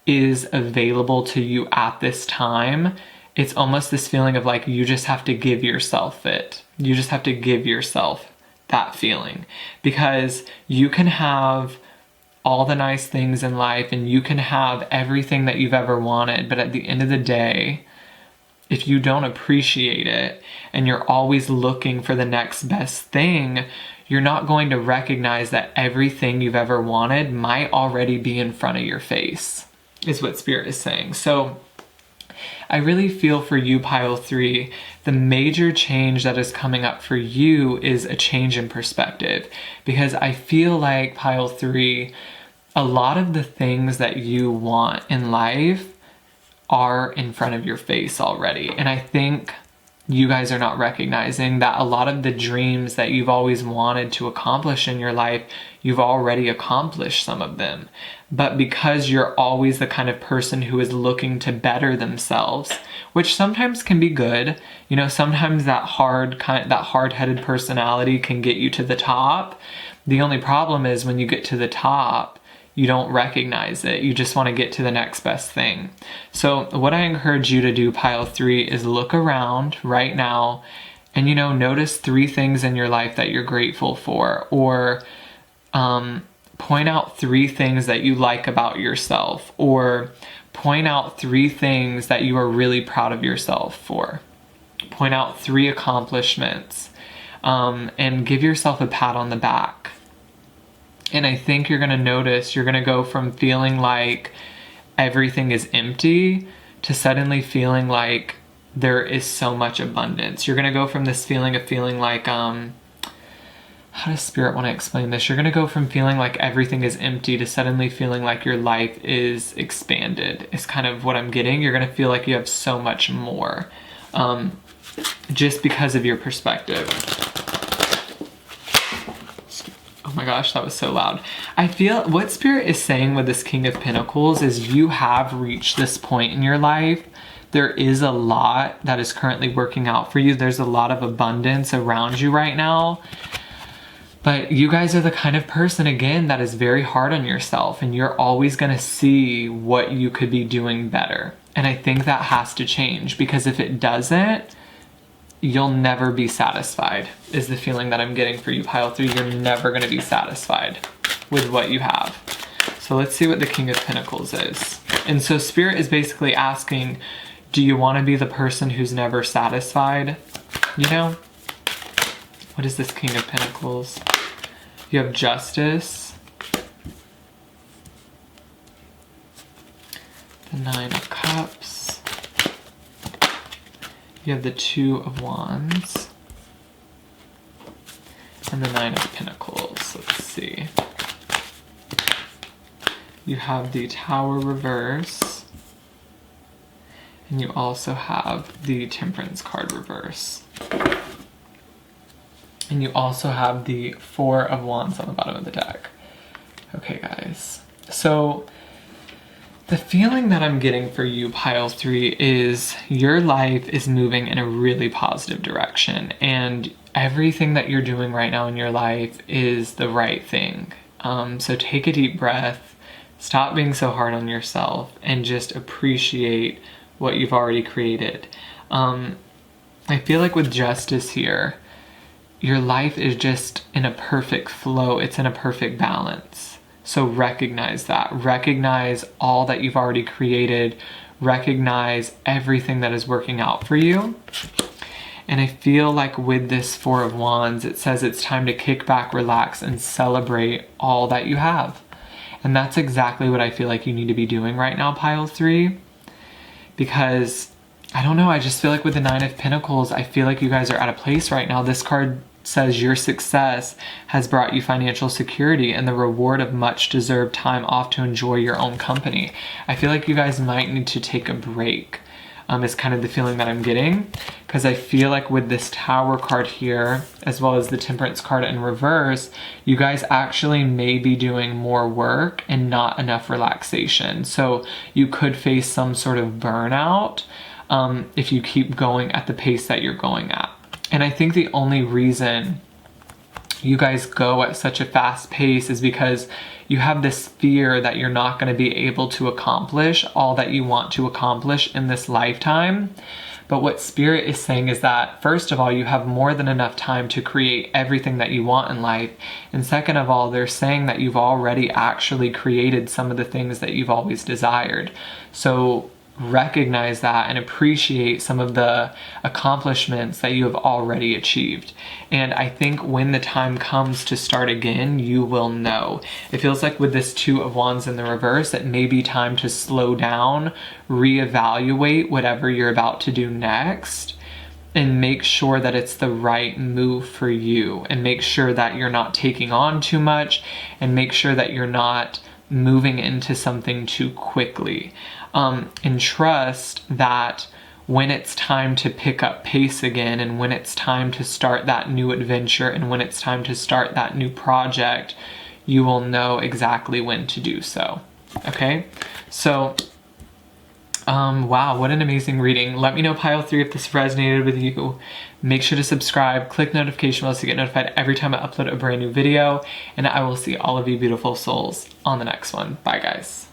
is available to you at this time. It's almost this feeling of like, you just have to give yourself it. You just have to give yourself that feeling, because you can have all the nice things in life and you can have everything that you've ever wanted. But at the end of the day, if you don't appreciate it and you're always looking for the next best thing, you're not going to recognize that everything you've ever wanted might already be in front of your face, is what Spirit is saying. So I really feel for you, Pile 3, the major change that is coming up for you is a change in perspective. Because I feel like, Pile 3, a lot of the things that you want in life are in front of your face already. And I think you guys are not recognizing that a lot of the dreams that you've always wanted to accomplish in your life, you've already accomplished some of them. But because you're always the kind of person who is looking to better themselves, which sometimes can be good, you know, sometimes that hard-headed personality can get you to the top. The only problem is when you get to the top, you don't recognize it. You just want to get to the next best thing. So what I encourage you to do, Pile 3, is look around right now and, you know, notice 3 things in your life that you're grateful for, or point out 3 things that you like about yourself, or point out 3 things that you are really proud of yourself for. Point out 3 accomplishments, and give yourself a pat on the back. And I think you're going to notice you're going to go from feeling like everything is empty to suddenly feeling like there is so much abundance. You're going to go from this feeling of feeling like, how does Spirit want to explain this? You're going to go from feeling like everything is empty to suddenly feeling like your life is expanded. It's kind of what I'm getting. You're going to feel like you have so much more, just because of your perspective. Oh my gosh, that was so loud. I feel what Spirit is saying with this King of Pentacles is you have reached this point in your life. There is a lot that is currently working out for you. There's a lot of abundance around you right now. But you guys are the kind of person, again, that is very hard on yourself, and you're always going to see what you could be doing better. And I think that has to change, because if it doesn't, you'll never be satisfied, is the feeling that I'm getting for you, Pile 3. You're never going to be satisfied with what you have. So let's see what the King of Pentacles is. And so Spirit is basically asking, do you want to be the person who's never satisfied? You know? What is this King of Pentacles? You have Justice, the Nine of Cups, you have the Two of Wands, and the Nine of Pentacles. Let's see. You have the Tower reverse, and you also have the Temperance card reverse. And you also have the Four of Wands on the bottom of the deck. Okay, guys. So the feeling that I'm getting for you, pile 3, is your life is moving in a really positive direction, and everything that you're doing right now in your life is the right thing. So take a deep breath, stop being so hard on yourself, and just appreciate what you've already created. I feel like with Justice here, your life is just in a perfect flow. It's in a perfect balance. So recognize that. Recognize all that you've already created. Recognize everything that is working out for you. And I feel like with this Four of Wands, it says it's time to kick back, relax, and celebrate all that you have. And that's exactly what I feel like you need to be doing right now, pile 3. Because, I don't know, I just feel like with the Nine of Pentacles, I feel like you guys are at a place right now. This card says your success has brought you financial security and the reward of much deserved time off to enjoy your own company. I feel like you guys might need to take a break, is kind of the feeling that I'm getting, because I feel like with this Tower card here, as well as the Temperance card in reverse, you guys actually may be doing more work and not enough relaxation. So you could face some sort of burnout if you keep going at the pace that you're going at. And I think the only reason you guys go at such a fast pace is because you have this fear that you're not going to be able to accomplish all that you want to accomplish in this lifetime. But what Spirit is saying is that, first of all, you have more than enough time to create everything that you want in life. And second of all, they're saying that you've already actually created some of the things that you've always desired. So recognize that and appreciate some of the accomplishments that you have already achieved. And I think when the time comes to start again, you will know. It feels like with this Two of Wands in the reverse, it may be time to slow down, reevaluate whatever you're about to do next, and make sure that it's the right move for you, and make sure that you're not taking on too much, and make sure that you're not moving into something too quickly. And trust that when it's time to pick up pace again, and when it's time to start that new adventure, and when it's time to start that new project, you will know exactly when to do so. Okay? So, wow, what an amazing reading. Let me know, pile 3, if this resonated with you. Make sure to subscribe, click notification bells to get notified every time I upload a brand new video, and I will see all of you beautiful souls on the next one. Bye, guys.